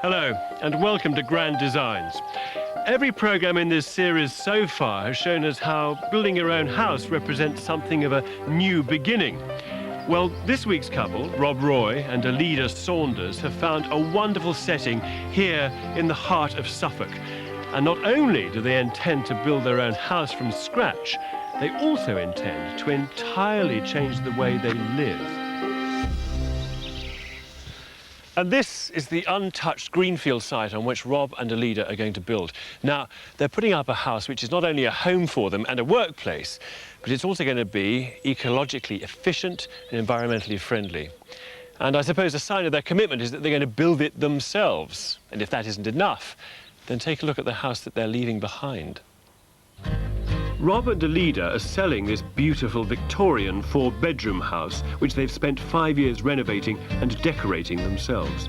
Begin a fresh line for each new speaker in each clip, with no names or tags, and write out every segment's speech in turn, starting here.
Hello, and welcome to Grand Designs. Every programme in this series so far has shown us how building your own house represents something of a new beginning. Well, this week's couple, Rob Roy and Alida Saunders, have found a wonderful setting here in the heart of Suffolk. And not only do they intend to build their own house from scratch, they also intend to entirely change the way they live. And this is the untouched greenfield site on which Rob and Alida are going to build. Now, they're putting up a house which is not only a home for them and a workplace, but it's also going to be ecologically efficient and environmentally friendly. And I suppose a sign of their commitment is that they're going to build it themselves. And if that isn't enough, then take a look at the house that they're leaving behind. Rob and Alida are selling this beautiful Victorian four-bedroom house, which they've spent 5 years renovating and decorating themselves.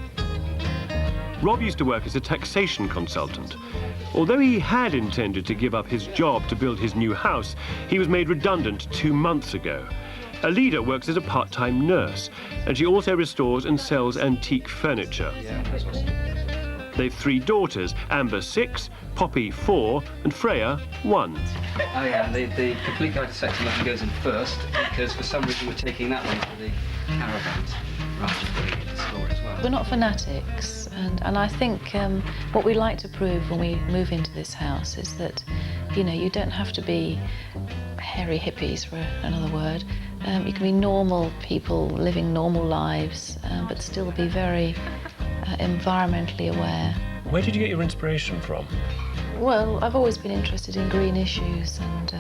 Rob used to work as a taxation consultant. Although he had intended to give up his job to build his new house, he was made redundant 2 months ago. Alida works as a part-time nurse, and she also restores and sells antique furniture. They've 3 daughters, Amber 6, Poppy 4, and Freya 1.
Oh yeah, and the complete guide to section level goes in first, because for some reason we're taking that one for the caravans rather than putting it in the store as well.
We're not fanatics, and I think what we like to prove when we move into this house is that, you know, you don't have to be hairy hippies, for another word. You can be normal people living normal lives, but still be very environmentally aware.
Where did you get your inspiration from?
Well, I've always been interested in green issues, and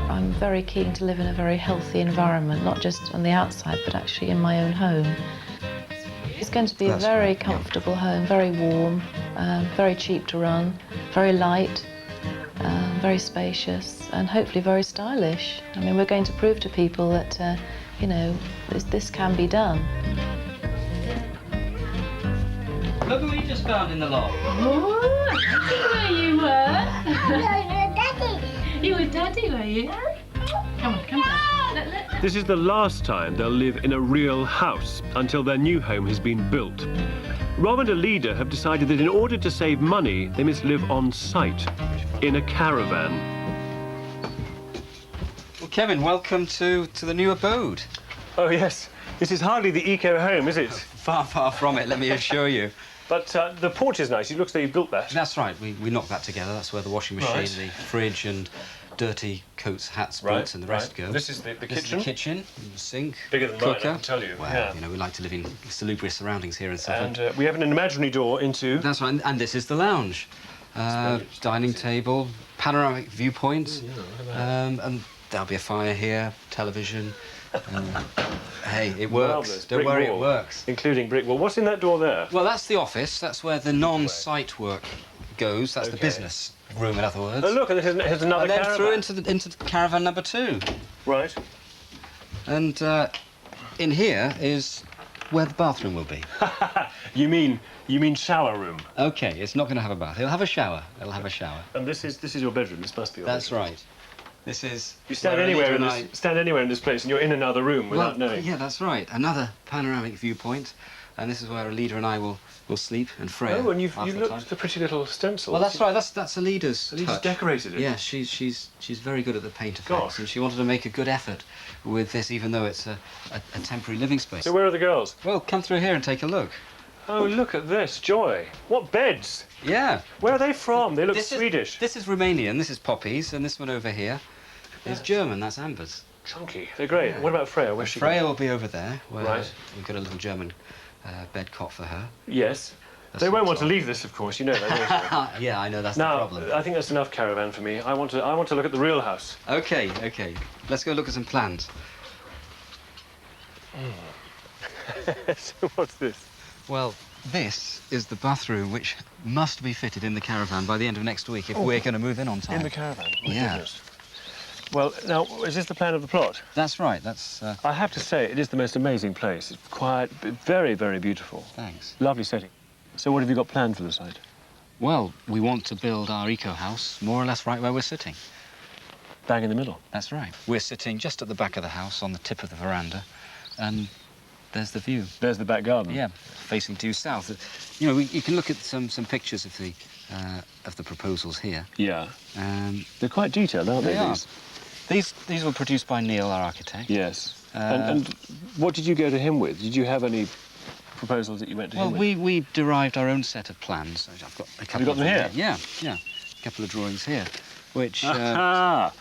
I'm very keen to live in a very healthy environment, not just on the outside, but actually in my own home. It's going to be a very comfortable home, very warm, very cheap to run, very light, very spacious, and hopefully very stylish. I mean, we're going to prove to people that, you know, this can be done.
Look what we just found in the loft.
Oh, I see where you were. Daddy. You were Daddy, were you? Come on, come down.
This is the last time they'll live in a real house until their new home has been built. Rob and Alida have decided that in order to save money, they must live on site, in a caravan.
Well, Kevin, welcome to the new abode.
Oh, yes. This is hardly the eco home, is it?
Far, far from it, let me assure you.
But the porch is nice. It looks like you built that.
That's right. We knocked that together. That's where the washing machine,
Right.
the fridge, and dirty coats, hats, boots, and the rest go.
This is the kitchen.
This is the kitchen, sink,
Bigger than
cooker.
mine, I can tell you.
Well,
Yeah.
you know, we like to live in salubrious surroundings here in Suffolk.
And we have an imaginary door into...
That's right, and this is the lounge. Dining table, panoramic viewpoint, and there'll be a fire here, television. Hey, it works.
Marvellous.
Don't
Brick
worry,
wall,
it works.
Including brick wall. What's in that door there?
Well, that's the office. That's where the non-site work goes. That's the
Okay.
business room, in other words.
Oh, look, and here's another
and then
caravan.
through into caravan number 2.
Right.
And in here is where the bathroom will be.
You mean shower room?
Okay, it's not going to have a bath. It'll have a shower. It'll have a shower.
And this is your bedroom. This must be your
That's
bedroom.
right. This is...
You stand
where
anywhere
Alida and
stand anywhere in this place, and you're in another room without knowing.
Yeah, that's right. Another panoramic viewpoint, and this is where Alida and I will sleep, and Freya.
Oh, and you
half the
looked
time.
at a pretty little stencil.
Well, that's right. That's Alida's
Alida's
touch.
decorated it.
Yeah, she's very good at the paint effects,
Gosh.
and she wanted to make a good effort with this, even though it's a temporary living space.
So where are the girls?
Well, come through here and take a look.
Oh, look at this. Joy. What beds?
Yeah.
Where are they from? They look
This
Swedish.
This is Romanian. This is Poppy's, and this one over here is German. That's Amber's.
Chunky. They're great. What about Freya? Where's she
Freya
going?
will be over there. Where
Right.
We've got a little German bed cot for her.
Yes.
That's
They won't
on
want to
top.
leave this, of course. You know that, don't you?
Yeah, I know that's
Now,
the problem.
I think that's enough caravan for me. I want to look at the real house.
Okay. Let's go look at some plans.
So what's this?
Well, this is the bathroom which must be fitted in the caravan by the end of next week if we're going to move in on time.
In the caravan? My
Yeah.
goodness. Well, now, is this the plan of the plot?
That's right. That's...
I have to say, it is the most amazing place. It's quiet, but very, very beautiful.
Thanks.
Lovely setting. So what have you got planned for the site?
Well, we want to build our eco house more or less right where we're sitting.
Bang in the middle.
That's right. We're sitting just at the back of the house on the tip of the veranda, and there's the view.
There's the back garden.
Yeah, facing due south. You know, you can look at some pictures of the proposals here.
Yeah. They're quite detailed, aren't they?
They are. These were produced by Neil, our architect.
Yes. And what did you go to him with? Did you have any proposals that you went to him with?
Well, we derived our own set of plans. I've got a couple.
Have you got them here?
Yeah. A couple of drawings here, which
right.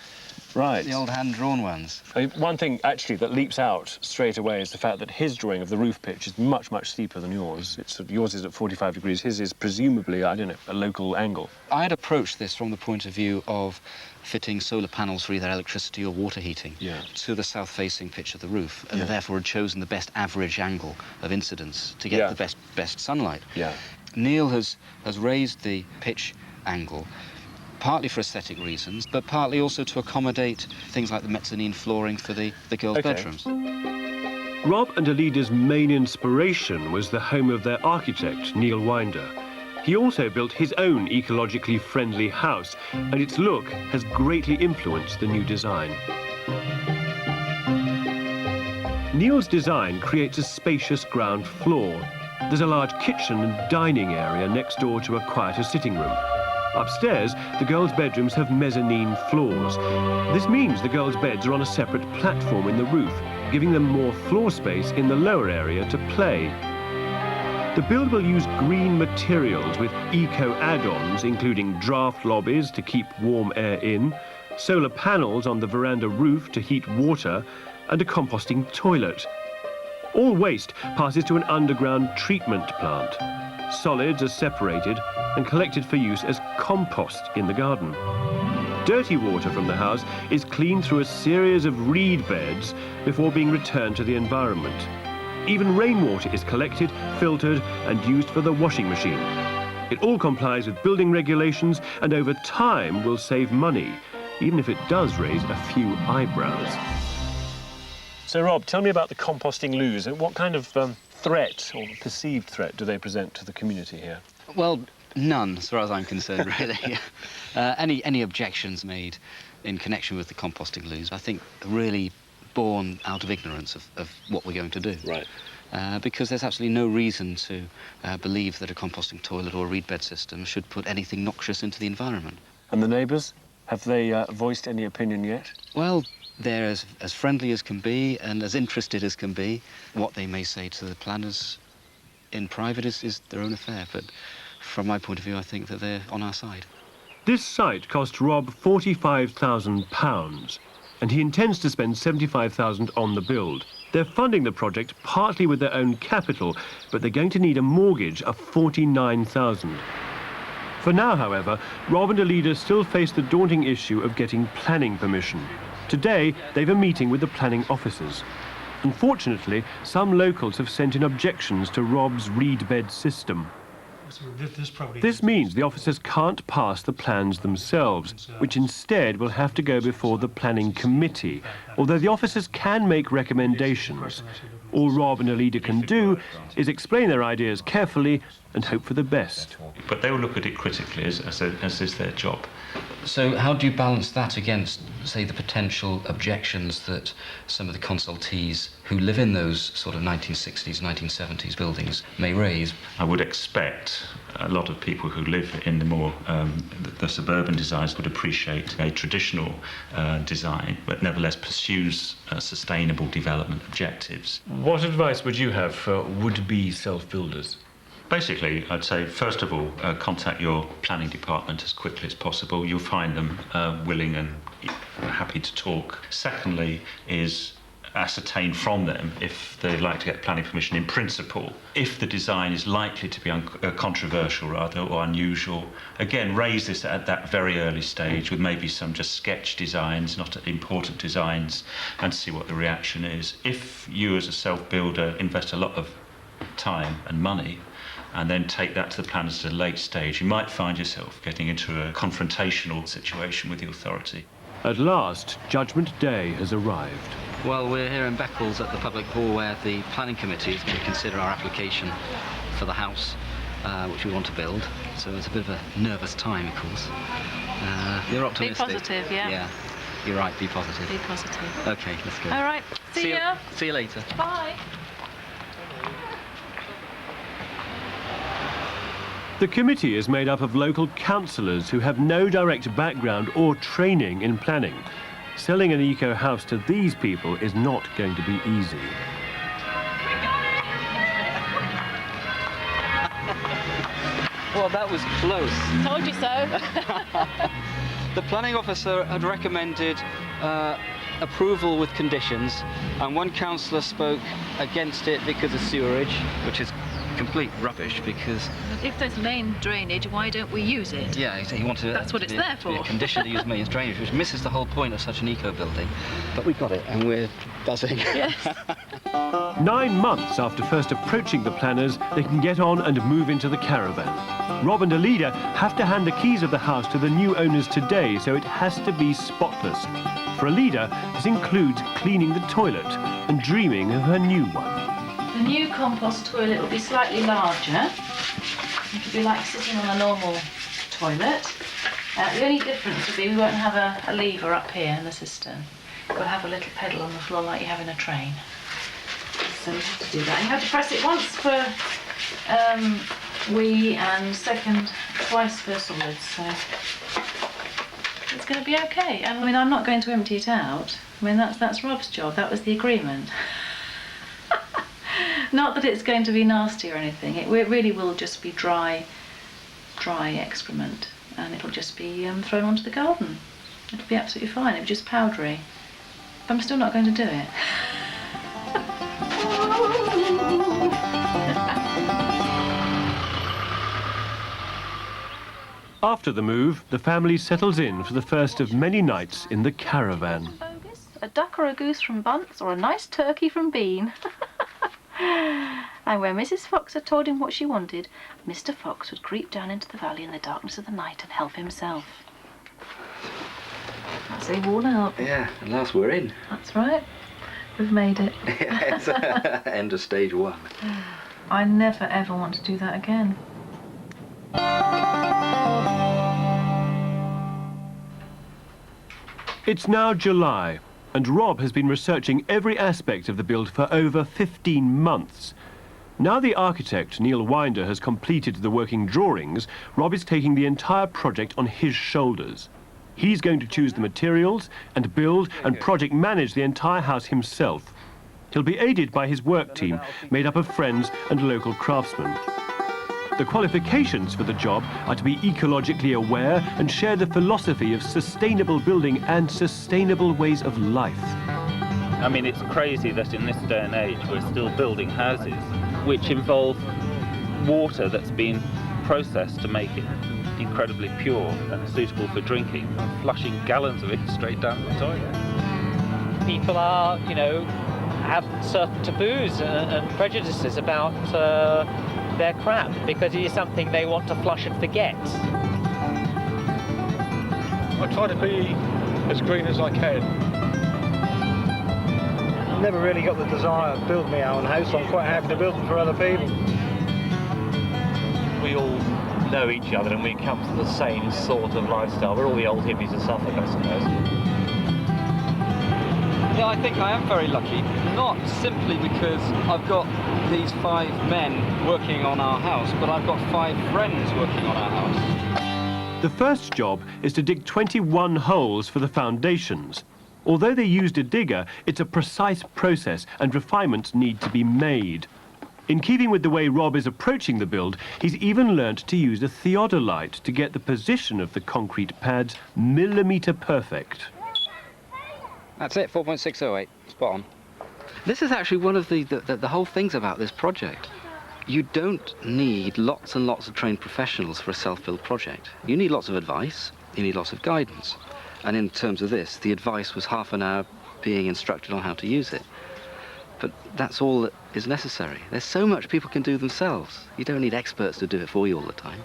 the old hand-drawn ones.
I mean, one thing actually that leaps out straight away is the fact that his drawing of the roof pitch is much, much steeper than yours. Yours is at 45 degrees. His is presumably, I don't know, a local angle.
I had approached this from the point of view of fitting solar panels for either electricity or water heating to the south-facing pitch of the roof, and therefore had chosen the best average angle of incidence to get the best sunlight.
Yeah.
Neil has raised the pitch angle partly for aesthetic reasons, but partly also to accommodate things like the mezzanine flooring for the girls' bedrooms.
Rob and Alida's main inspiration was the home of their architect, Neil Winder. He also built his own ecologically friendly house, and its look has greatly influenced the new design. Neil's design creates a spacious ground floor. There's a large kitchen and dining area next door to a quieter sitting room. Upstairs, the girls' bedrooms have mezzanine floors. This means the girls' beds are on a separate platform in the roof, giving them more floor space in the lower area to play. The build will use green materials with eco add-ons, including draft lobbies to keep warm air in, solar panels on the veranda roof to heat water, and a composting toilet. All waste passes to an underground treatment plant. Solids are separated and collected for use as compost in the garden. Dirty water from the house is cleaned through a series of reed beds before being returned to the environment. Even rainwater is collected, filtered, and used for the washing machine. It all complies with building regulations and over time will save money, even if it does raise a few eyebrows. So, Rob, tell me about the composting loos. What kind of threat or perceived threat do they present to the community here?
Well, none, as far as I'm concerned, really. Any objections made in connection with the composting loos, I think, are really born out of ignorance of what we're going to do.
Right.
Because there's absolutely no reason to believe that a composting toilet or a reed bed system should put anything noxious into the environment.
And the neighbours? Have they voiced any opinion yet?
Well, they're as friendly as can be and as interested as can be. What they may say to the planners in private is their own affair, but from my point of view, I think that they're on our side.
This site cost Rob £45,000, and he intends to spend £75,000 on the build. They're funding the project partly with their own capital, but they're going to need a mortgage of £49,000. For now, however, Rob and Alida still face the daunting issue of getting planning permission. Today, they've a meeting with the planning officers. Unfortunately, some locals have sent in objections to Rob's reed bed system. This means the officers can't pass the plans themselves, which instead will have to go before the planning committee, although the officers can make recommendations. All Rob and Alida can do is explain their ideas carefully and hope for the best.
But they will look at it critically, as is their job.
So how do you balance that against, say, the potential objections that some of the consultees who live in those sort of 1960s, 1970s buildings may raise?
I would expect a lot of people who live in the more the suburban designs would appreciate a traditional design, but nevertheless pursues sustainable development objectives.
What advice would you have for would-be self-builders?
Basically, I'd say, first of all, contact your planning department as quickly as possible. You'll find them willing and happy to talk. Secondly is ascertain from them if they'd like to get planning permission in principle. If the design is likely to be controversial rather or unusual, again, raise this at that very early stage with maybe some just sketch designs, not important designs, and see what the reaction is. If you as a self-builder invest a lot of time and money and then take that to the planners at a late stage, you might find yourself getting into a confrontational situation with the authority.
At last, Judgment Day has arrived.
Well, we're here in Beccles at the public hall where the planning committee is going to consider our application for the house which we want to build. So it's a bit of a nervous time, of course. You're optimistic.
Be positive, yeah.
Yeah, you're right, be positive.
Be positive.
OK, let's go.
All right, see ya.
See you later.
Bye.
The committee is made up of local councillors who have no direct background or training in planning. Selling an eco house to these people is not going to be easy.
Well, that was close.
Told you so.
The planning officer had recommended approval with conditions, and one councillor spoke against it because of sewerage, which is complete rubbish because...
If there's main drainage, why don't we use it?
Yeah, he wanted
That's what it's there for.
A condition to use mains drainage, which misses the whole point of such an eco-building. But we got it, and we're buzzing.
Yes.
9 months after first approaching the planners, they can get on and move into the caravan. Rob and Alida have to hand the keys of the house to the new owners today, so it has to be spotless. For Alida, this includes cleaning the toilet and dreaming of her new one.
The new compost toilet will be slightly larger. It'll be like sitting on a normal toilet. The only difference will be we won't have a lever up here in the cistern. We'll have a little pedal on the floor like you have in a train. So you have to do that. You have to press it once for wee and twice for solids. So it's going to be okay. I mean, I'm not going to empty it out. I mean, that's Rob's job. That was the agreement. Not that it's going to be nasty or anything. It really will just be dry excrement, and it'll just be thrown onto the garden. It'll be absolutely fine. It'll be just powdery. But I'm still not going to do it.
After the move, the family settles in for the first of many nights in the caravan.
A duck or a goose from Bunce, or a nice turkey from Bean. And when Mrs. Fox had told him what she wanted, Mr. Fox would creep down into the valley in the darkness of the night and help himself. That's it, worn out.
Yeah, at last we're in.
That's right. We've made it.
Yeah, it's end of stage 1.
I never ever want to do that again.
It's now July, and Rob has been researching every aspect of the build for over 15 months. Now the architect, Neil Winder, has completed the working drawings, Rob is taking the entire project on his shoulders. He's going to choose the materials and build and project manage the entire house himself. He'll be aided by his work team, made up of friends and local craftsmen. The qualifications for the job are to be ecologically aware and share the philosophy of sustainable building and sustainable ways of life.
I mean, it's crazy that in this day and age we're still building houses which involve water that's been processed to make it incredibly pure and suitable for drinking, and flushing gallons of it straight down the toilet.
People are, have certain taboos and prejudices about their crap because it is something they want to flush and forget.
I try to be as green as I can. Never really got the desire to build my own house. I'm quite happy to build them for other people.
We all know each other and we come from the same sort of lifestyle. We're all the old hippies of Suffolk, I suppose.
Yeah, I think I am very lucky, not simply because I've got these 5 men working on our house, but I've got 5 friends working on our house.
The first job is to dig 21 holes for the foundations. Although they used a digger, it's a precise process and refinements need to be made. In keeping with the way Rob is approaching the build, he's even learnt to use a theodolite to get the position of the concrete pads millimetre perfect.
That's it, 4.608, spot on. This is actually one of the whole things about this project. You don't need lots and lots of trained professionals for a self-build project. You need lots of advice, you need lots of guidance. And in terms of this, the advice was half an hour being instructed on how to use it. But that's all that is necessary. There's so much people can do themselves. You don't need experts to do it for you all the time.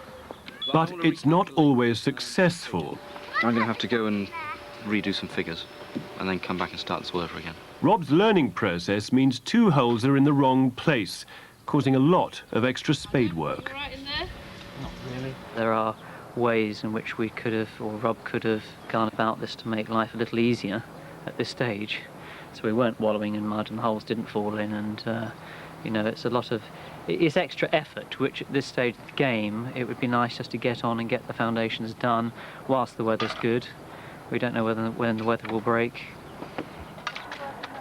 But it's not always successful.
I'm going to have to go and redo some figures and then come back and start this all over again.
Rob's learning process means 2 holes are in the wrong place, causing a lot of extra spade work.
Right in there?
Not really. There are ways in which we could have, or Rob could have, gone about this to make life a little easier at this stage. So we weren't wallowing in mud and holes didn't fall in, and it's a lot of It's extra effort, which at this stage of the game, it would be nice just to get on and get the foundations done whilst the weather's good. We don't know when the weather will break.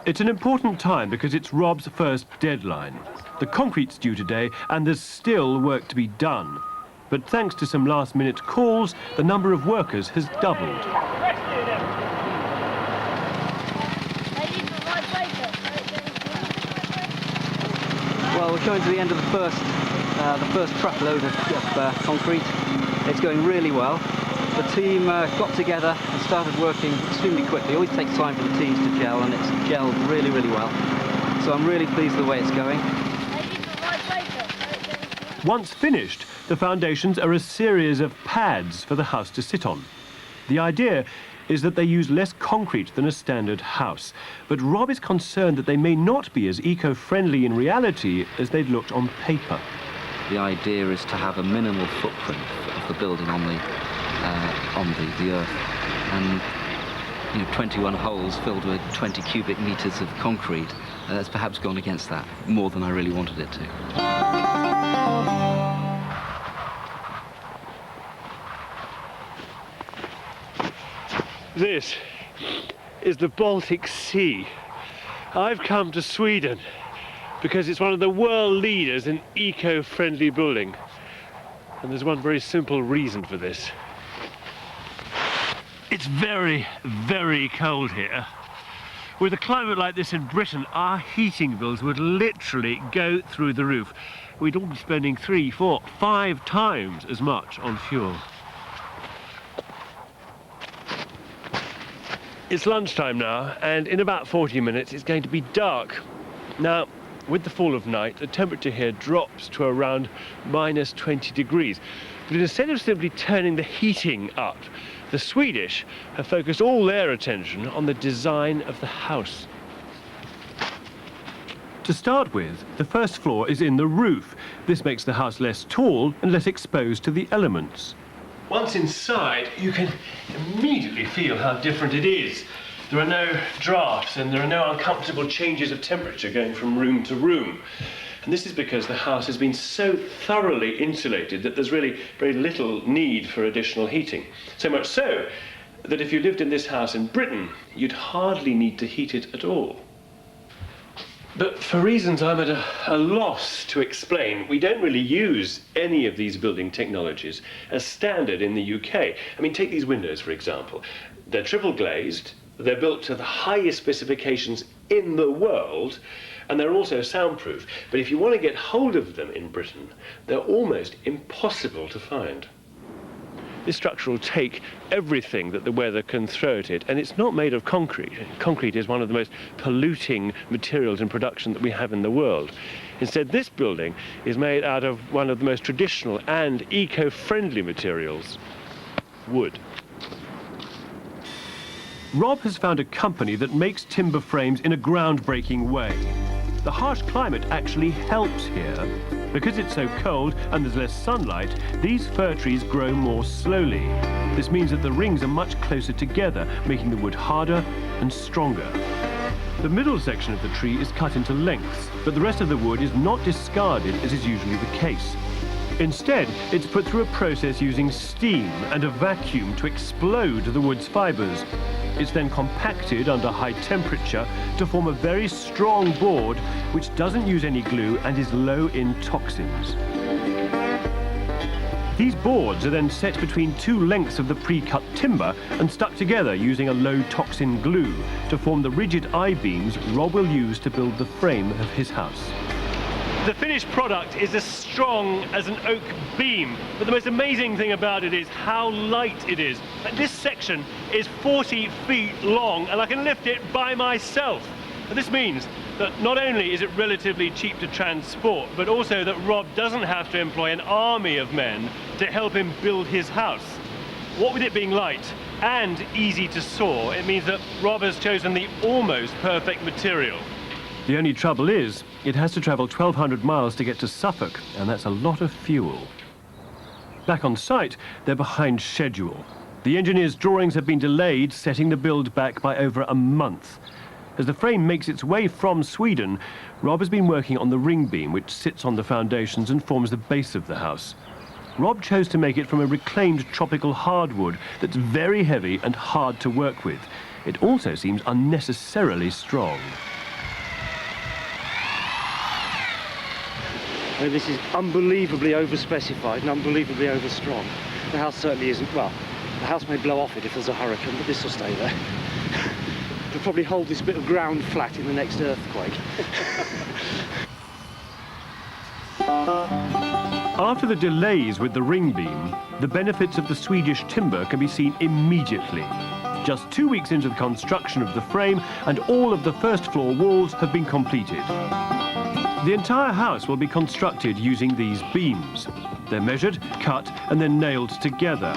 It's an important time because it's Rob's first deadline. The concrete's due today and there's still work to be done. But thanks to some last-minute calls, the number of workers has doubled.
Well, we're coming to the end of the first truckload of concrete. It's going really well. The team got together and started working extremely quickly. It always takes time for the teams to gel, and it's gelled really, really well. So I'm really pleased with the way it's going.
Once finished, the foundations are a series of pads for the house to sit on. The idea is that they use less concrete than a standard house, but Rob is concerned that they may not be as eco-friendly in reality as they've looked on paper.
The idea is to have a minimal footprint of the building on the earth, and 21 holes filled with 20 cubic meters of concrete. That's perhaps gone against that more than I really wanted it to.
This is the Baltic Sea. I've come to Sweden because it's one of the world leaders in eco-friendly building. And there's one very simple reason for this. It's very, very cold here. With a climate like this in Britain, our heating bills would literally go through the roof. We'd all be spending 3, 4, 5 times as much on fuel. It's lunchtime now, and in about 40 minutes it's going to be dark. Now, with the fall of night, the temperature here drops to around minus 20 degrees. But instead of simply turning the heating up, the Swedish have focused all their attention on the design of the house. To start with, the first floor is in the roof. This makes the house less tall and less exposed to the elements. Once inside, you can immediately feel how different it is. There are no drafts and there are no uncomfortable changes of temperature going from room to room. And this is because the house has been so thoroughly insulated that there's really very little need for additional heating. So much so that if you lived in this house in Britain, you'd hardly need to heat it at all. But for reasons I'm at a loss to explain, we don't really use any of these building technologies as standard in the UK. I mean, take these windows, for example. They're triple glazed, they're built to the highest specifications in the world, and they're also soundproof. But if you want to get hold of them in Britain, they're almost impossible to find. This structure will take everything that the weather can throw at it, and it's not made of concrete. Concrete is one of the most polluting materials in production that we have in the world. Instead, this building is made out of one of the most traditional and eco-friendly materials, wood. Rob has found a company that makes timber frames in a groundbreaking way. The harsh climate actually helps here. Because it's so cold and there's less sunlight, these fir trees grow more slowly. This means that the rings are much closer together, making the wood harder and stronger. The middle section of the tree is cut into lengths, but the rest of the wood is not discarded, as is usually the case. Instead, it's put through a process using steam and a vacuum to explode the wood's fibres. It's then compacted under high temperature to form a very strong board which doesn't use any glue and is low in toxins. These boards are then set between 2 lengths of the pre-cut timber and stuck together using a low toxin glue to form the rigid I-beams Rob will use to build the frame of his house. The finished product is as strong as an oak beam, but the most amazing thing about it is how light it is. This section is 40 feet long, and I can lift it by myself. And this means that not only is it relatively cheap to transport, but also that Rob doesn't have to employ an army of men to help him build his house. What with it being light and easy to saw, it means that Rob has chosen the almost perfect material. The only trouble is, it has to travel 1,200 miles to get to Suffolk, and that's a lot of fuel. Back on site, they're behind schedule. The engineer's drawings have been delayed, setting the build back by over a month. As the frame makes its way from Sweden, Rob has been working on the ring beam, which sits on the foundations and forms the base of the house. Rob chose to make it from a reclaimed tropical hardwood that's very heavy and hard to work with. It also seems unnecessarily strong.
This is unbelievably over-specified and unbelievably over-strong. The house certainly isn't, well, the house may blow off it if there's a hurricane, but this will stay there. It'll probably hold this bit of ground flat in the next earthquake.
After the delays with the ring beam, the benefits of the Swedish timber can be seen immediately. Just 2 weeks into the construction of the frame, and all of the first floor walls have been completed. The entire house will be constructed using these beams. They're measured, cut, and then nailed together.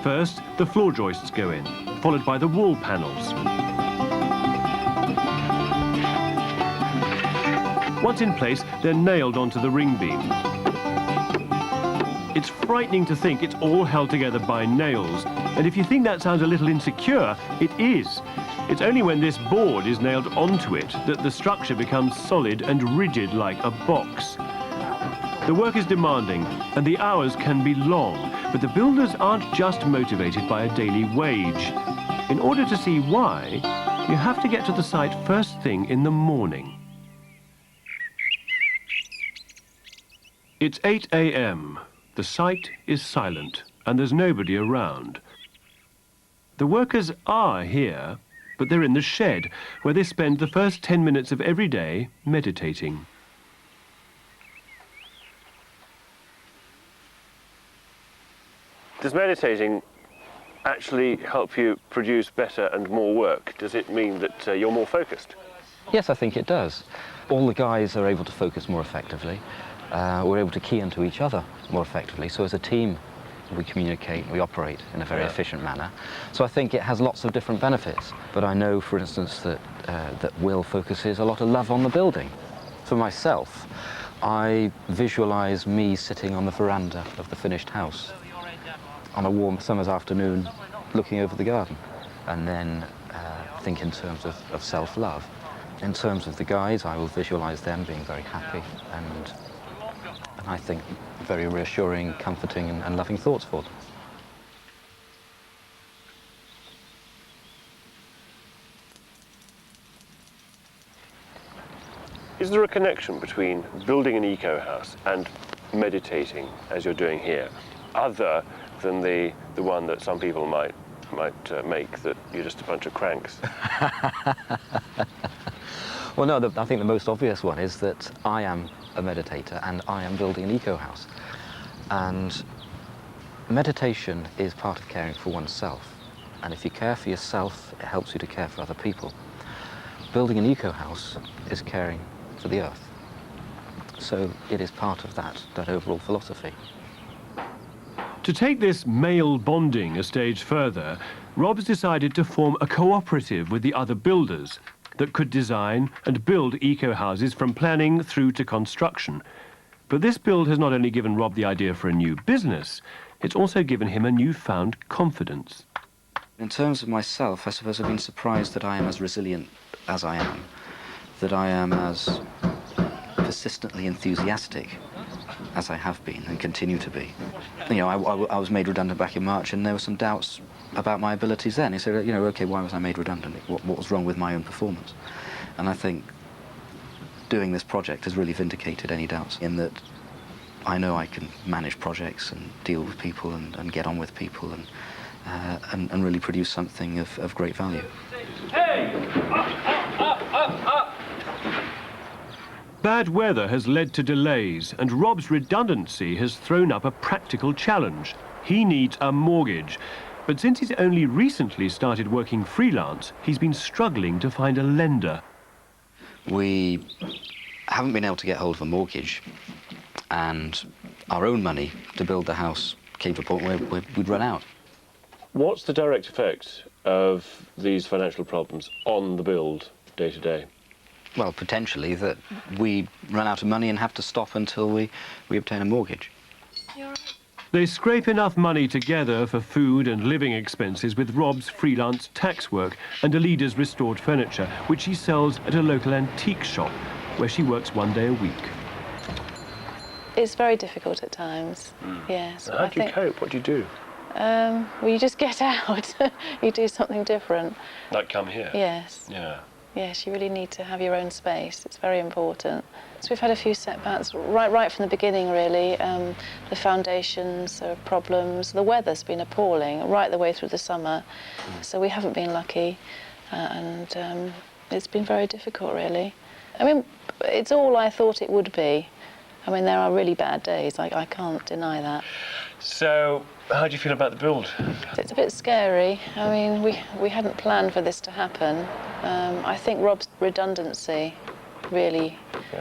First, the floor joists go in, followed by the wall panels. Once in place, they're nailed onto the ring beam. It's frightening to think it's all held together by nails, and if you think that sounds a little insecure, it is. It's only when this board is nailed onto it that the structure becomes solid and rigid like a box. The work is demanding, and the hours can be long, but the builders aren't just motivated by a daily wage. In order to see why, you have to get to the site first thing in the morning. It's 8 a.m. The site is silent, and there's nobody around. The workers are here, but they're in the shed, where they spend the first 10 minutes of every day meditating. Does meditating actually help you produce better and more work? Does it mean that you're more focused?
Yes, I think it does. All the guys are able to focus more effectively. We're able to key into each other more effectively. So as a team, we communicate, we operate in a very efficient manner. So I think it has lots of different benefits. But I know, for instance, that Will focuses a lot of love on the building. For myself, I visualize me sitting on the veranda of the finished house on a warm summer's afternoon, looking over the garden, and then think in terms of self-love. In terms of the guys, I will visualize them being very happy and I think very reassuring, comforting and loving thoughts for them.
Is there a connection between building an eco-house and meditating, as you're doing here, other than the one that some people might make, that you're just a bunch of cranks?
Well, no, I think the most obvious one is that I am a meditator and I am building an eco-house. And meditation is part of caring for oneself. And if you care for yourself, it helps you to care for other people. Building an eco-house is caring for the earth. So it is part of that overall philosophy.
To take this male bonding a stage further, Rob's decided to form a cooperative with the other builders that could design and build eco-houses from planning through to construction. But this build has not only given Rob the idea for a new business, it's also given him a newfound confidence.
In terms of myself, I suppose I've been surprised that I am as resilient as I am, that I am as persistently enthusiastic as I have been and continue to be. You know, I was made redundant back in March, and there were some doubts about my abilities then. He said, you know, okay, why was I made redundant? What was wrong with my own performance? And I think doing this project has really vindicated any doubts, in that I know I can manage projects and deal with people and get on with people and really produce something of great value.
Hey! Up! Bad weather has led to delays, and Rob's redundancy has thrown up a practical challenge. He needs a mortgage. But since he's only recently started working freelance, he's been struggling to find a lender.
We haven't been able to get hold of a mortgage, and our own money to build the house came to a point where we'd run out.
What's the direct effect of these financial problems on the build day to day?
Well, potentially that we run out of money and have to stop until we obtain a mortgage.
They scrape enough money together for food and living expenses with Rob's freelance tax work and Alida's restored furniture, which she sells at a local antique shop, where she works 1 day a week.
It's very difficult at times, yes.
How do you cope? What do you do?
Well, you just get out. You do something different.
Like come here?
Yes.
Yeah.
Yes, you really need to have your own space. It's very important. So we've had a few setbacks right from the beginning, really. The foundations are problems. The weather's been appalling right the way through the summer. So we haven't been lucky. And it's been very difficult, really. I mean, it's all I thought it would be. I mean, there are really bad days. I can't deny that.
So, how do you feel about the build?
It's a bit scary. I mean, we hadn't planned for this to happen. I think Rob's redundancy really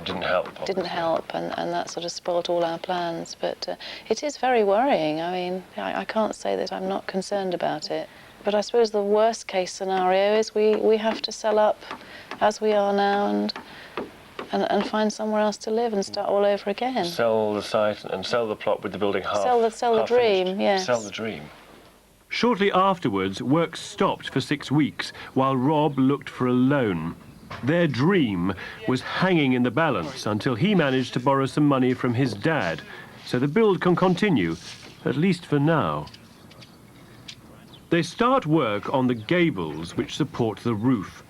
didn't help. Obviously.
Didn't help, and that sort of spoilt all our plans. But it is very worrying. I mean, I can't say that I'm not concerned about it. But I suppose the worst case scenario is we have to sell up as we are now and find somewhere else to live and start all over again.
Sell the site and sell the plot with the building half.
Sell the dream,
finished.
yes.
Sell the dream. Shortly afterwards, work stopped for 6 weeks while Rob looked for a loan. Their dream was hanging in the balance until he managed to borrow some money from his dad, so the build can continue, at least for now. They start work on the gables which support the roof.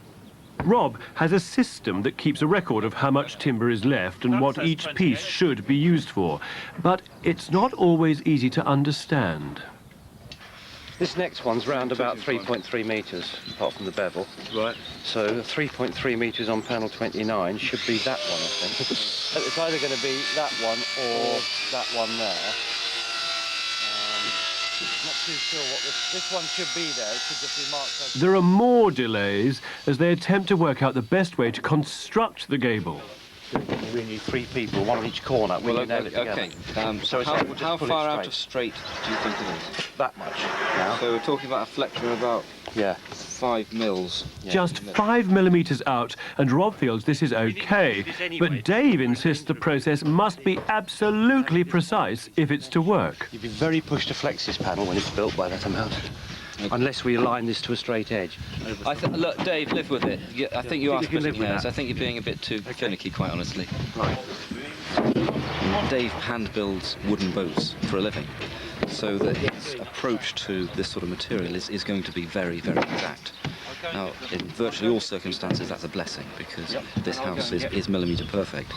Rob has a system that keeps a record of how much timber is left and what each piece should be used for, but it's not always easy to understand.
This next one's round about 3.3 metres, apart from the bevel. Right. So 3.3 metres on panel 29 should be that one, I think. It's either going to be that one or that one there. Not too sure what this one should be there. It should just be marked.
There are more delays as they attempt to work out the best way to construct the gable.
We need 3 people, one on each corner. We can nail it together.
Okay. So how far out of straight do you think it is?
That much. Now.
So we're talking about a flexion of about 5 mils. Yeah.
Just 5 millimetres out, and Rob feels this is okay. But Dave insists the process must be absolutely precise if it's to work.
You'd be very pushed to flex this panel when it's built by that amount. Okay. Unless we align this to a straight edge.
Look, Dave, live with it. I think you are splitting hairs. I think you're being a bit too finicky, quite honestly.
Right.
Dave hand builds wooden boats for a living, so that his approach to this sort of material is going to be very, very exact. Now, in virtually all circumstances, that's a blessing, because this house is millimetre perfect.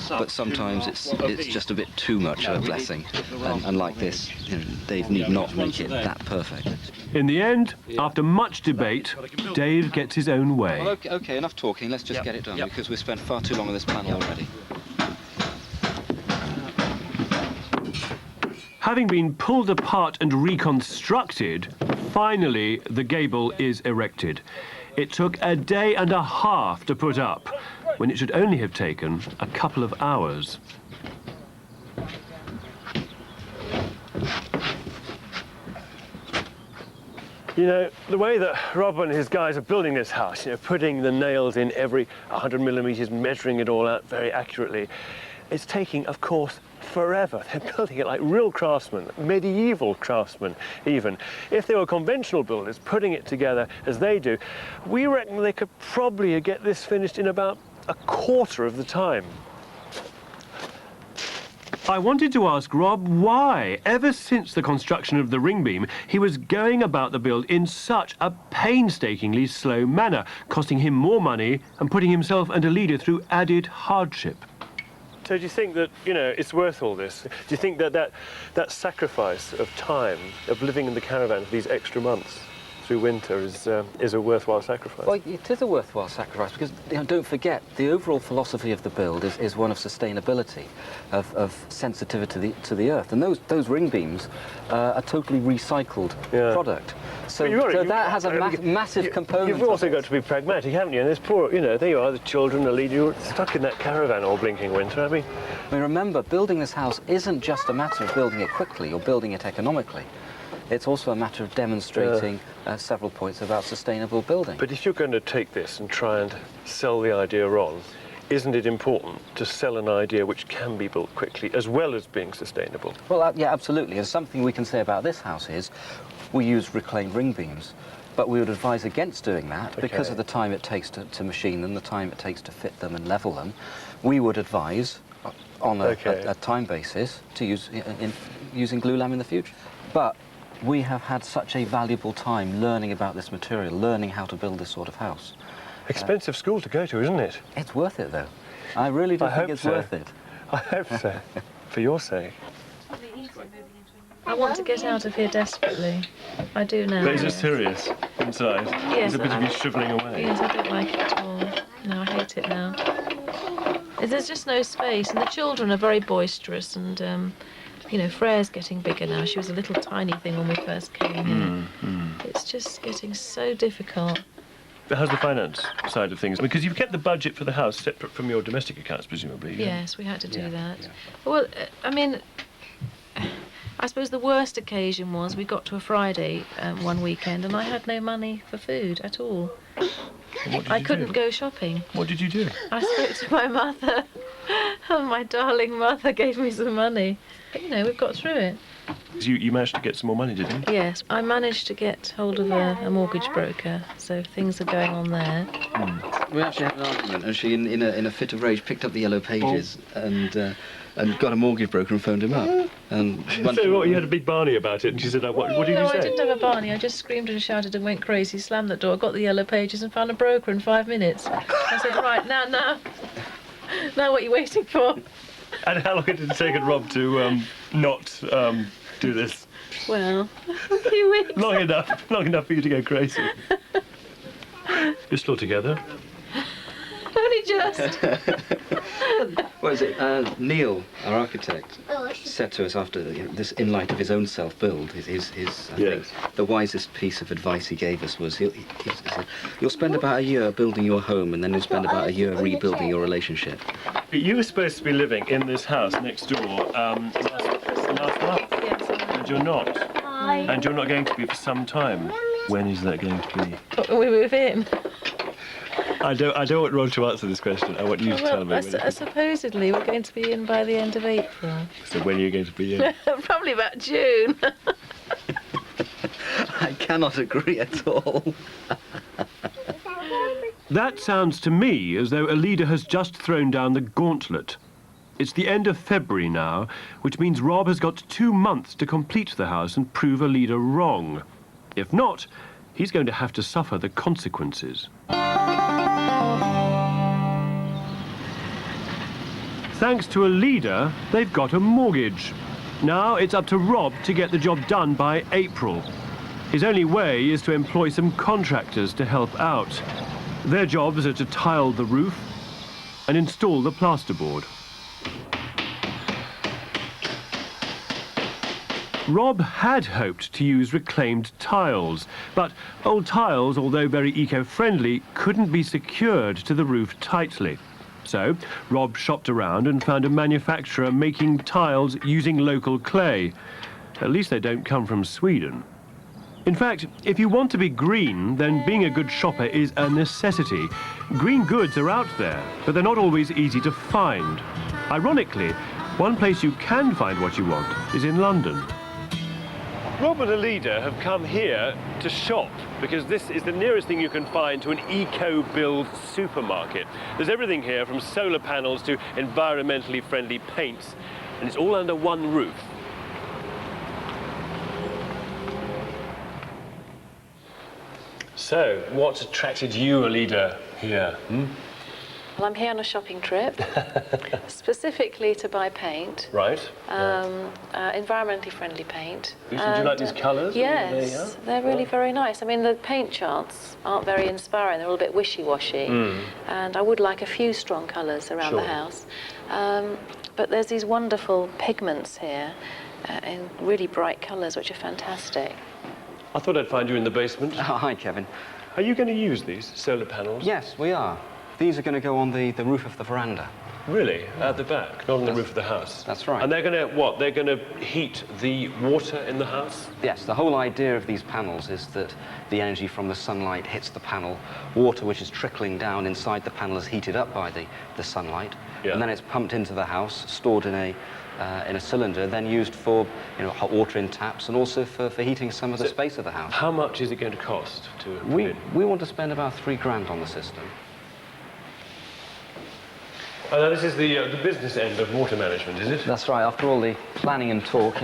But sometimes it's just a bit too much of a blessing, and like this, Dave need not make it that perfect.
In the end, after much debate, Dave gets his own way.
Well, okay, enough talking. Let's just get it done, because we've spent far too long on this panel already.
Having been pulled apart and reconstructed, finally the gable is erected. It took a day and a half to put up, when it should only have taken a couple of hours. You know, the way that Rob and his guys are building this house, putting the nails in every 100 millimetres, measuring it all out very accurately, it's taking, of course, forever. They're building it like real craftsmen, medieval craftsmen even. If they were conventional builders putting it together as they do, we reckon they could probably get this finished in about a quarter of the time. I wanted to ask Rob why, ever since the construction of the ring beam, he was going about the build in such a painstakingly slow manner, costing him more money and putting himself and Alida through added hardship. So do you think that, it's worth all this? Do you think that sacrifice of time, of living in the caravan for these extra months through winter is a worthwhile sacrifice?
Well, it is a worthwhile sacrifice because, don't forget, the overall philosophy of the build is one of sustainability, of sensitivity to the earth. And those ring beams are totally recycled product. So that has a massive component.
You've also got to be pragmatic, haven't you? And there's poor, there you are, the children, the lead, you're stuck in that caravan all blinking winter. I mean,
remember, building this house isn't just a matter of building it quickly or building it economically. It's also a matter of demonstrating several points about sustainable building.
But if you're going to take this and try and sell the idea on, isn't it important to sell an idea which can be built quickly as well as being sustainable?
Well, yeah, absolutely. And something we can say about this house is we use reclaimed ring beams, but we would advise against doing that because of the time it takes to machine them, the time it takes to fit them and level them. We would advise on a time basis to use using glulam in the future. But we have had such a valuable time learning about this material, learning how to build this sort of house.
Expensive school to go to, isn't it?
It's worth it, though. I really do think it's worth it.
I hope so, for your sake.
I want to get out of here desperately. I do now.
But is it serious inside?
Yes.
It's a bit of you shrivelling away.
Yes, I don't like it at all. No, I hate it now. There's just no space, and the children are very boisterous, and you know, Freya's getting bigger now. She was a little tiny thing when we first came here. It's just getting so difficult.
How's the finance side of things? Because you've kept the budget for the house separate from your domestic accounts, presumably.
Yes, we had to do that. Yeah. Well, I mean, I suppose the worst occasion was we got to a Friday one weekend and I had no money for food at all. I couldn't go shopping.
What did you do?
I spoke to my mother, and my darling mother gave me some money. But, you know, we've got through it.
You managed to get some more money, did you?
Yes, I managed to get hold of a mortgage broker, so things are going on there.
We actually had an argument, and she, in a fit of rage, picked up the yellow pages and got a mortgage broker and phoned him up. And
so what, you had a big Barney about it, and she said, what did you say?
No, I didn't have a Barney. I just screamed and shouted and went crazy, slammed the door, got the yellow pages and found a broker in 5 minutes. I said, right, now, what are you waiting for?
And how long did it take Rob to not do this?
Well, a few weeks.
Long enough for you to go crazy. You're still together?
Only just.
What is it? Neil, our architect, said to us after this, in light of his own self-build, I think the wisest piece of advice he gave us was, he said, you'll spend about a year building your home and then you'll spend about a year rebuilding your relationship.
You were supposed to be living in this house next door last month, and you're not. And you're not going to be for some time. When is that going to be?
When we move in.
I don't want Rod to answer this question. I want you to tell me.
Supposedly we're going to be in by the end of April.
So when are you going to be in?
Probably about June.
I cannot agree at all.
That sounds to me as though a leader has just thrown down the gauntlet. It's the end of February now, which means Rob has got 2 months to complete the house and prove a leader wrong. If not, he's going to have to suffer the consequences. Thanks to a leader, they've got a mortgage. Now it's up to Rob to get the job done by April. His only way is to employ some contractors to help out. Their jobs are to tile the roof and install the plasterboard. Rob had hoped to use reclaimed tiles, but old tiles, although very eco-friendly, couldn't be secured to the roof tightly. So Rob shopped around and found a manufacturer making tiles using local clay. At least they don't come from Sweden. In fact, if you want to be green, then being a good shopper is a necessity. Green goods are out there, but they're not always easy to find. Ironically, one place you can find what you want is in London. Rob and Alida have come here to shop because this is the nearest thing you can find to an eco-build supermarket. There's everything here from solar panels to environmentally friendly paints, and it's all under one roof. So, what attracted you, Alida, here?
Well, I'm here on a shopping trip, specifically to buy paint.
Right.
Environmentally friendly paint.
Do you like these colours?
Yes, they're really very nice. I mean, the paint charts aren't very inspiring. They're all a bit wishy-washy. And I would like a few strong colours around the house. But there's these wonderful pigments here in really bright colours, which are fantastic.
I thought I'd find you in the basement.
Oh, hi, Kevin.
Are you going to use these solar panels?
Yes, we are. These are going to go on the roof of the veranda.
Really? At the back, not on the roof of the house?
That's right.
And they're going to, what? They're going to heat the water in the house?
Yes, the whole idea of these panels is that the energy from the sunlight hits the panel. Water which is trickling down inside the panel is heated up by the sunlight, and then it's pumped into the house, stored in a cylinder, then used for hot water in taps and also for heating some of the space of the house.
How much is it going to cost to
we want to spend about £3 on the system.
Now this is the business end of water management, is it?
That's right. After all the planning and talk,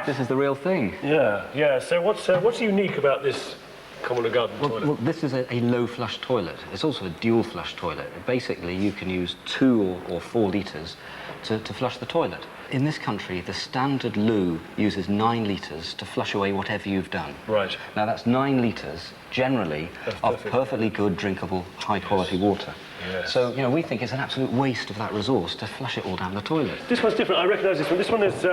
this is the real thing.
Yeah. So what's unique about this common garden toilet?
Well, this is a low flush toilet. It's also a dual flush toilet. Basically, you can use 2 or 4 litres to flush the toilet. In this country, the standard loo uses 9 litres to flush away whatever you've done.
Right.
Now, that's 9 litres, generally, of perfectly good, drinkable, high-quality water.
Yes.
So, we think it's an absolute waste of that resource to flush it all down the toilet.
This one's different. I recognise this one. This one is...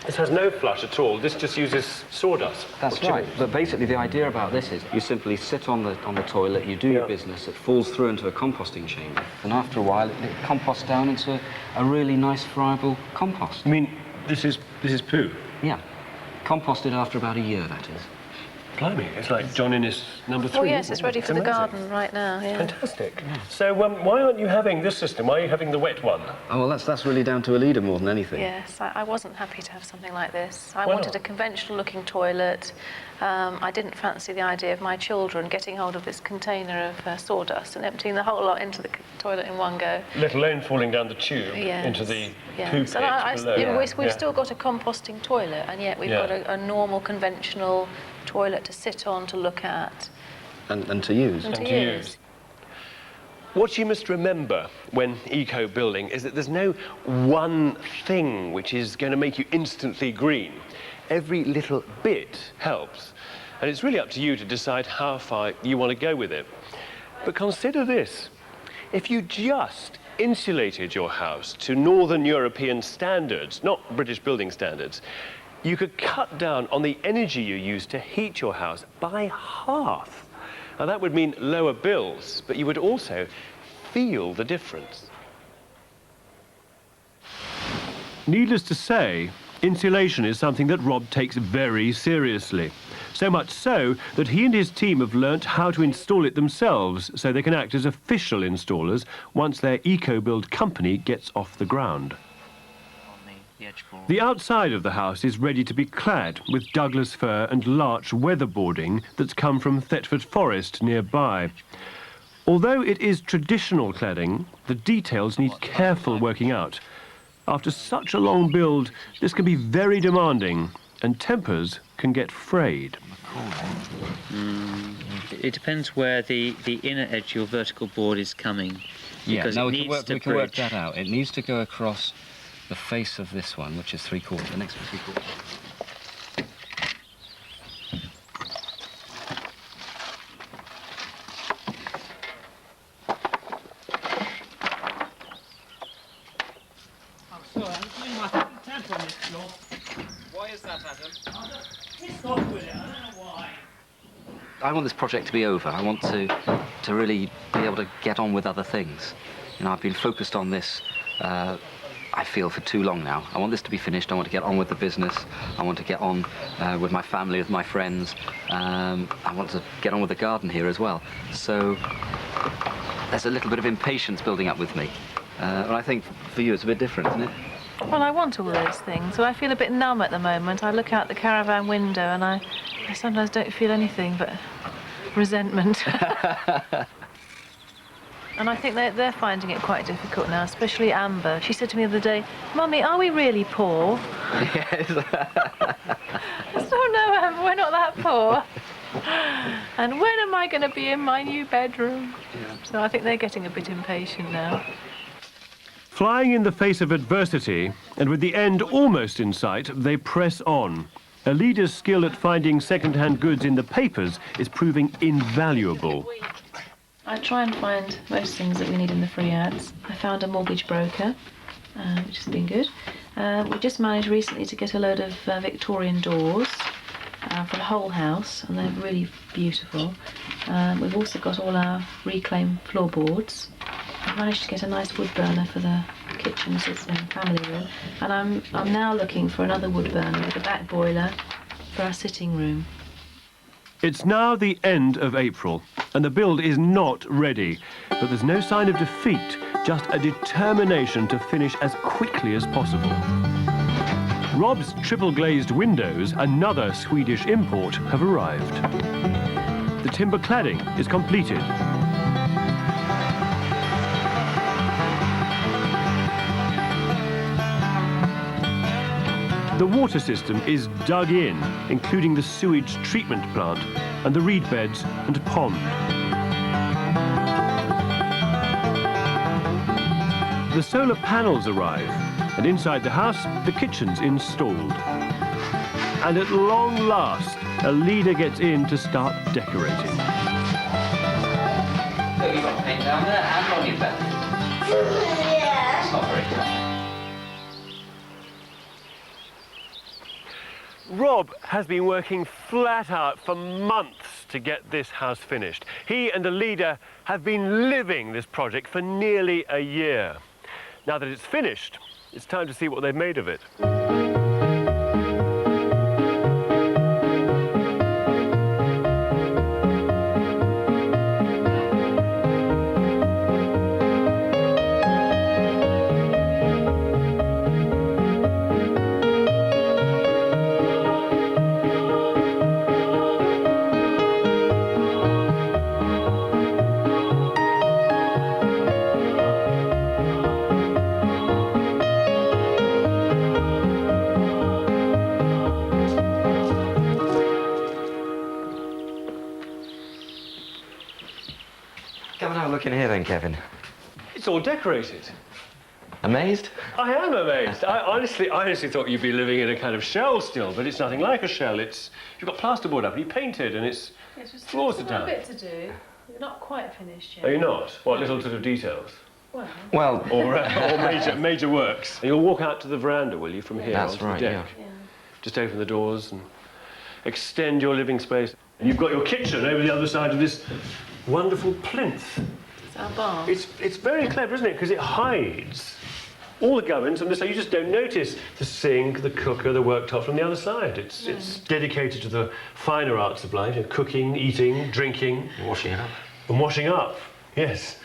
this has no flush at all. This just uses sawdust.
That's right. But basically, the idea about this is you simply sit on the toilet, you do your business, it falls through into a composting chamber, and after a while, it composts down into a really nice, friable compost.
I mean, this is poo?
Yeah. Composted after about a year, that is.
Blimey, it's like John Innes number 3.
Oh yes, it's ready for the garden right now, yeah.
Fantastic. So why aren't you having this system? Why are you having the wet one?
Oh, well, that's really down to Alida more than anything.
Yes, I wasn't happy to have something like this. I wanted a conventional-looking toilet. I didn't fancy the idea of my children getting hold of this container of sawdust and emptying the whole lot into the toilet in one go.
Let alone falling down the tube into the poo pit below.
We've still got a composting toilet, and yet we've got a normal, conventional toilet to sit on, to look at.
And to use.
And to use.
What you must remember when eco-building is that there's no one thing which is going to make you instantly green. Every little bit helps. And it's really up to you to decide how far you want to go with it. But consider this. If you just insulated your house to Northern European standards, not British building standards, you could cut down on the energy you use to heat your house by half. Now that would mean lower bills, but you would also feel the difference. Needless to say, insulation is something that Rob takes very seriously. So much so that he and his team have learnt how to install it themselves so they can act as official installers once their eco-build company gets off the ground. The outside of the house is ready to be clad with Douglas fir and larch weatherboarding that's come from Thetford Forest nearby. Although it is traditional cladding, the details need careful working out. After such a long build, this can be very demanding, and tempers can get frayed.
It depends where the inner edge of your vertical board is coming. Because
no,
it
we
needs to
can work
bridge.
that out. It needs to go across the face of this one, which is 3/4, the next one 3/4.
Why is that, Adam?
I want this project to be over. I want to really be able to get on with other things. I've been focused on this, I feel, for too long now. I want this to be finished. I want to get on with the business. I want to get on with my family, with my friends. I want to get on with the garden here as well. So there's a little bit of impatience building up with me. And I think for you it's a bit different, isn't it?
Well, I want all those things, but I feel a bit numb at the moment. I look out the caravan window and I sometimes don't feel anything but resentment. And I think they're finding it quite difficult now, especially Amber. She said to me the other day, "Mummy, are we really poor?"
Yes.
I said, "Oh no, Amber, we're not that poor." And when am I going to be in my new bedroom? Yeah. So I think they're getting a bit impatient now.
Flying in the face of adversity, and with the end almost in sight, they press on. Alida's skill at finding second-hand goods in the papers is proving invaluable.
I try and find most things that we need in the free ads. I found a mortgage broker, which has been good. We just managed recently to get a load of Victorian doors for the whole house, and they're really beautiful. We've also got all our reclaimed floorboards. managed to get a nice wood burner for the kitchen family room, and I'm now looking for another wood burner with a back boiler for our sitting room.
It's now the end of April, and the build is not ready. But there's no sign of defeat, just a determination to finish as quickly as possible. Rob's triple-glazed windows, another Swedish import, have arrived. The timber cladding is completed. The water system is dug in, including the sewage treatment plant and the reed beds and pond. The solar panels arrive, and inside the house, the kitchen's installed. And at long last, a leader gets in to start decorating.
So you've got paint down there and on your bed. It's not very tough.
Rob has been working flat out for months to get this house finished. He and Alida have been living this project for nearly a year. Now that it's finished, it's time to see what they've made of it.
Come and have a look in here then, Kevin.
It's all decorated.
Amazed?
I am amazed. I honestly thought you'd be living in a kind of shell still, but it's nothing like a shell. You've got plasterboard up and you painted, and it's floors are down.
A bit to do. You're not quite finished yet.
Are you not? What little sort of details?
Well.
Or major works. And you'll walk out to the veranda, will you, from here
That's
onto
right,
the deck?
yeah.
Just open the doors and extend your living space. And you've got your kitchen over the other side of this wonderful plinth.
It's our bar.
It's very clever, isn't it? Because it hides all the gubbins on this side. You just don't notice the sink, the cooker, the worktop from the other side. It's dedicated to the finer arts of life, cooking, eating, drinking.
Washing up.
And washing up, yes.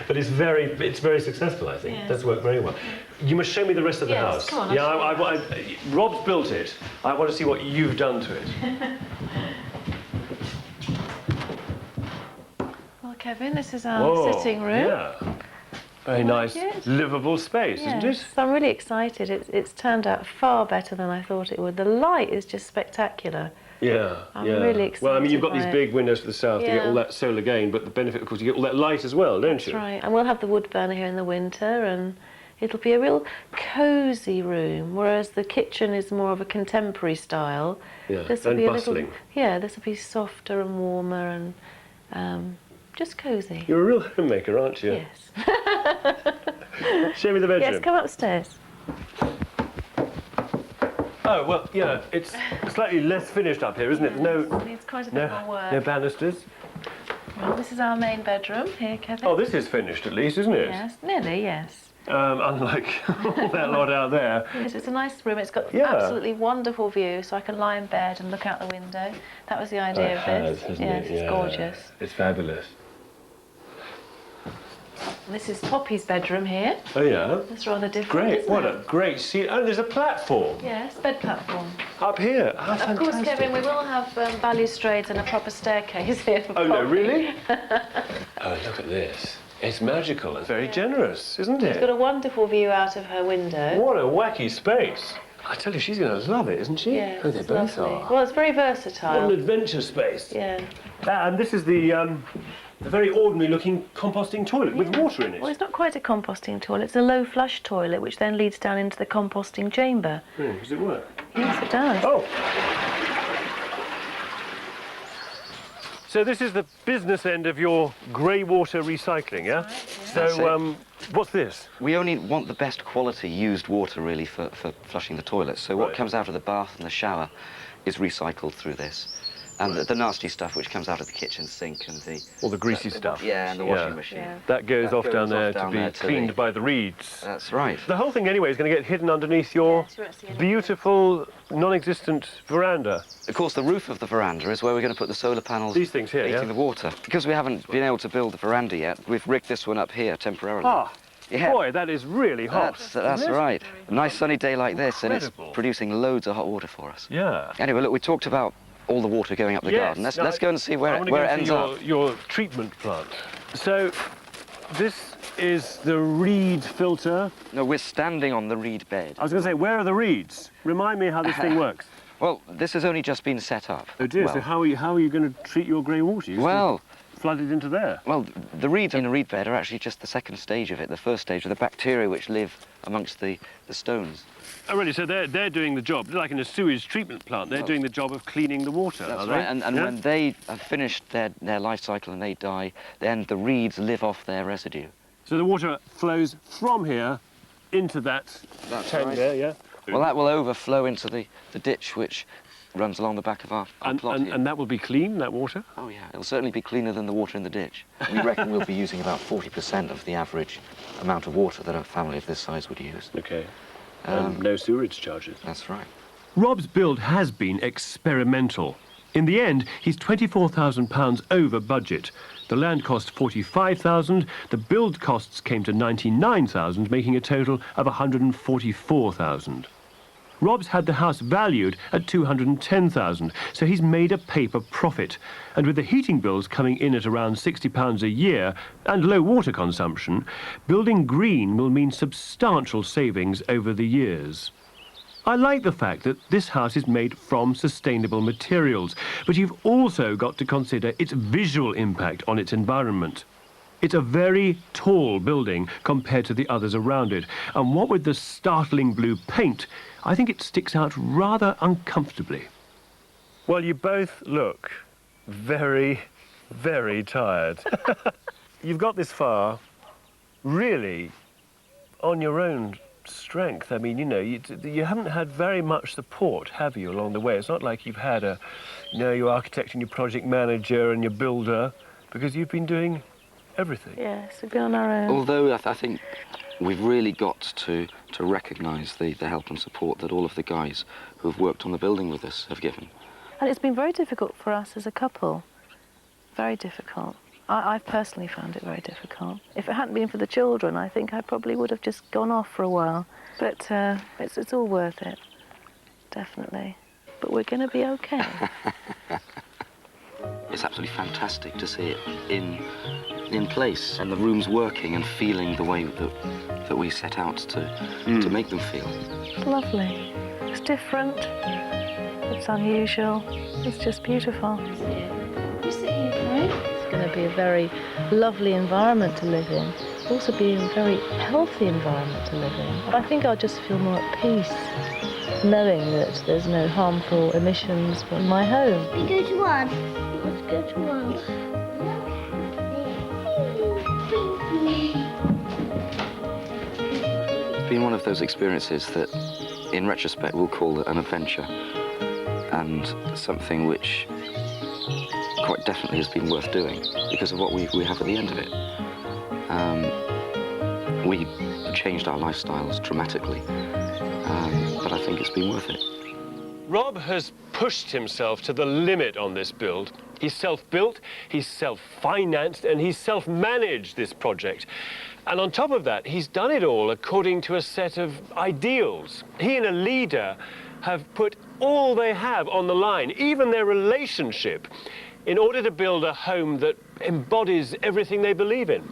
But it's very successful, I think.
Yes.
That's worked very well. You must show me the rest of the
Yes,
house.
come on,
Yeah, Rob's built it. I want to see what you've done to it.
Well, Kevin, this is our sitting room.
Yeah. Very nice, livable space, isn't it?
So I'm really excited. It's turned out far better than I thought it would. The light is just spectacular.
Yeah,
I'm really excited.
Well, I mean, you've got
by
these
it.
big windows to the south to get all that solar gain, but the benefit, of course, you get all that light as well, don't you?
That's right. And we'll have the wood burner here in the winter, and it'll be a real cosy room, whereas the kitchen is more of a contemporary style.
Yeah,
This will
and
be
bustling.
this will be softer and warmer and just cosy.
You're a real homemaker, aren't you?
Yes.
Show me the bedroom.
Yes, come upstairs.
Oh, well, yeah, it's slightly less finished up here, isn't it?
It needs quite a bit more work.
No banisters.
Well, this is our main bedroom here, Kevin.
Oh, this is finished at least, isn't it?
Yes, nearly, yes.
Unlike all that lot out there.
Yes, it's a nice room. It's got absolutely wonderful view, so I can lie in bed and look out the window. That was the idea of this. Yes, it's gorgeous.
It's fabulous.
This is Poppy's bedroom here.
Oh, yeah?
That's rather different.
Great.
Isn't
What
it?
a great scene. Oh, there's a platform.
Yes, bed platform.
Up here. How
Of
fantastic.
course, Kevin, we will have balustrades and a proper staircase here for
Oh, no,
Poppy.
really? Oh, look at this. It's magical and very generous, isn't
It's
it?
got a wonderful view out of her window.
What a wacky space. I tell you, she's going to love it, isn't she?
Yes,
Oh, they
it's
both
lovely.
are.
Well, it's very
What an
versatile.
adventure space.
Yeah.
And this is the very ordinary-looking composting toilet with water in it.
Well, it's not quite a composting toilet. It's a low flush toilet, which then leads down into the composting chamber.
Does it work?
Yes, it does.
Oh. So this is the business end of your grey water recycling, yeah?
Right, yeah.
So, what's this?
We only want the best quality used water, really, for flushing the toilets. So what
Right.
comes out of the bath and the shower is recycled through this. And the nasty stuff which comes out of the kitchen sink and the...
All the greasy stuff.
Yeah, and the washing machine. Yeah.
That goes off down there to be cleaned by the reeds.
That's right.
The whole thing anyway is going to get hidden underneath your beautiful, non-existent veranda.
Of course, the roof of the veranda is where we're going to put the solar panels.
These things here,
heating the water. Because we haven't been able to build the veranda yet, we've rigged this one up here temporarily.
Ah, yeah. Boy, that is really hot.
That's right. A nice sunny day like this, and it's producing loads of hot water for us.
Yeah.
Anyway, look, we talked about all the water going up the garden. Let's go and see where it ends up.
Your treatment plant. So, this is the reed filter.
No, we're standing on the reed bed.
I was going to say, where are the reeds? Remind me how this thing works.
Well, this has only just been set up.
Oh dear,
well,
so how are you going to treat your grey water? Flood it into there?
Well, the reeds in a reed bed are actually just the second stage of it. The first stage are the bacteria which live amongst the stones.
Oh, really? So they're doing the job, like in a sewage treatment plant, they're doing the job of cleaning the water,
That's
are
right,
they?
and when they have finished their life cycle and they die, then the reeds live off their residue.
So the water flows from here into that tank there, yeah?
Well, that will overflow into the ditch which runs along the back of our plot here.
And that will be clean, that water?
Oh, yeah. It'll certainly be cleaner than the water in the ditch.
We reckon we'll be using about 40% of the average amount of water that a family of this size would use.
OK. And no sewerage charges.
That's right.
Rob's build has been experimental. In the end, he's £24,000 over budget. The land cost £45,000, the build costs came to £99,000, making a total of £144,000. Rob's had the house valued at £210,000, so he's made a paper profit. And with the heating bills coming in at around £60 a year and low water consumption, building green will mean substantial savings over the years. I like the fact that this house is made from sustainable materials, but you've also got to consider its visual impact on its environment. It's a very tall building compared to the others around it, and what with the startling blue paint, I think it sticks out rather uncomfortably. Well, you both look very, very tired. You've got this far really on your own strength. I mean, you know, you haven't had very much support, have you, along the way? It's not like you've had your architect and your project manager and your builder, because you've been doing everything.
Yes, we've been on our own.
Although I think we've really got to recognise the help and support that all of the guys who have worked on the building with us have given.
And it's been very difficult for us as a couple. Very difficult. I've personally found it very difficult. If it hadn't been for the children, I think I probably would have just gone off for a while. But it's all worth it, definitely. But we're going to be okay.
It's absolutely fantastic to see it in place and the rooms working and feeling the way that we set out to make them feel.
It's lovely. It's different. It's unusual. It's just beautiful.
You sit here, right?
It's going to be a very lovely environment to live in. It'll also be a very healthy environment to live in. I think I'll just feel more at peace, knowing that there's no harmful emissions from my home.
Let's go to one. Let's go to one.
It's been one of those experiences that, in retrospect, we'll call an adventure, and something which quite definitely has been worth doing because of what we have at the end of it. We changed our lifestyles dramatically, but I think it's been worth it.
Rob has pushed himself to the limit on this build. He's self-built, he's self-financed, and he's self-managed this project. And on top of that, he's done it all according to a set of ideals. He and a leader have put all they have on the line, even their relationship, in order to build a home that embodies everything they believe in.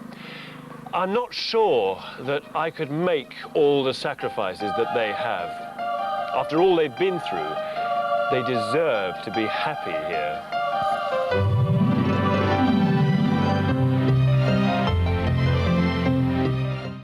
I'm not sure that I could make all the sacrifices that they have. After all they've been through, they deserve to be happy here.